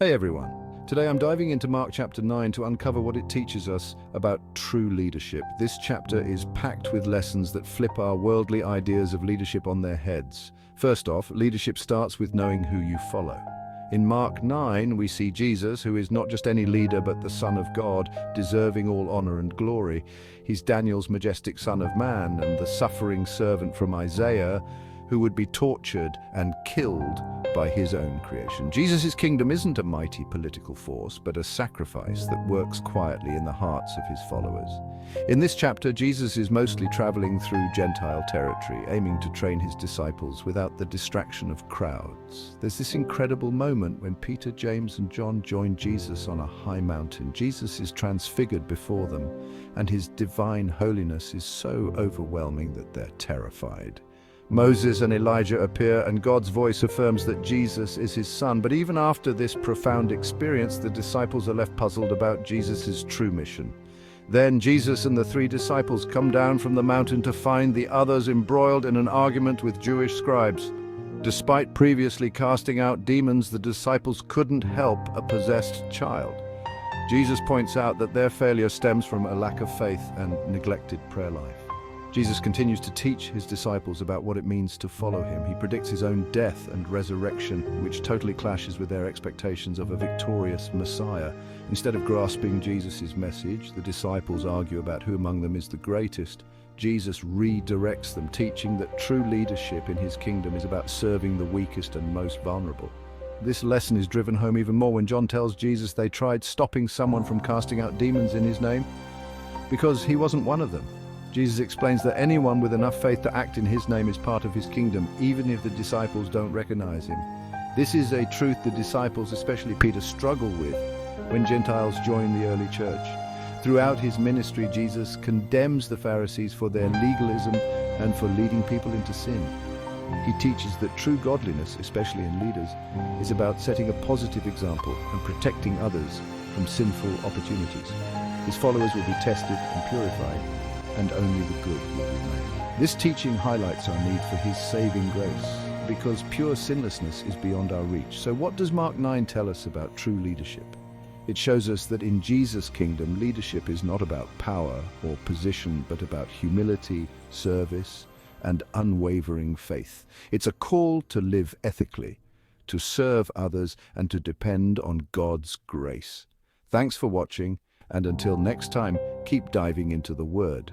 Hey everyone. Today I'm diving into Mark chapter 9 to uncover what it teaches us about true leadership. This chapter is packed with lessons that flip our worldly ideas of leadership on their heads. First off, leadership starts with knowing who you follow. In Mark 9, we see Jesus, who is not just any leader but the Son of God, deserving all honor and glory. He's Daniel's majestic Son of Man and the suffering servant from Isaiah, who would be tortured and killed by his own creation. Jesus' kingdom isn't a mighty political force, but a sacrifice that works quietly in the hearts of his followers. In this chapter, Jesus is mostly traveling through Gentile territory, aiming to train his disciples without the distraction of crowds. There's this incredible moment when Peter, James, and John join Jesus on a high mountain. Jesus is transfigured before them, and his divine holiness is so overwhelming that they're terrified. Moses and Elijah appear, and God's voice affirms that Jesus is his son. But even after this profound experience, the disciples are left puzzled about Jesus' true mission. Then Jesus and the three disciples come down from the mountain to find the others embroiled in an argument with Jewish scribes. Despite previously casting out demons, the disciples couldn't help a possessed child. Jesus points out that their failure stems from a lack of faith and neglected prayer life. Jesus continues to teach his disciples about what it means to follow him. He predicts his own death and resurrection, which totally clashes with their expectations of a victorious Messiah. Instead of grasping Jesus' message, the disciples argue about who among them is the greatest. Jesus redirects them, teaching that true leadership in his kingdom is about serving the weakest and most vulnerable. This lesson is driven home even more when John tells Jesus they tried stopping someone from casting out demons in his name because he wasn't one of them. Jesus explains that anyone with enough faith to act in his name is part of his kingdom, even if the disciples don't recognize him. This is a truth the disciples, especially Peter, struggle with when Gentiles join the early church. Throughout his ministry, Jesus condemns the Pharisees for their legalism and for leading people into sin. He teaches that true godliness, especially in leaders, is about setting a positive example and protecting others from sinful opportunities. His followers will be tested and purified, and only the good will remain. This teaching highlights our need for his saving grace, because pure sinlessness is beyond our reach. So what does Mark 9 tell us about true leadership? It shows us that in Jesus' kingdom, leadership is not about power or position, but about humility, service, and unwavering faith. It's a call to live ethically, to serve others, and to depend on God's grace. Thanks for watching, and until next time, keep diving into the Word.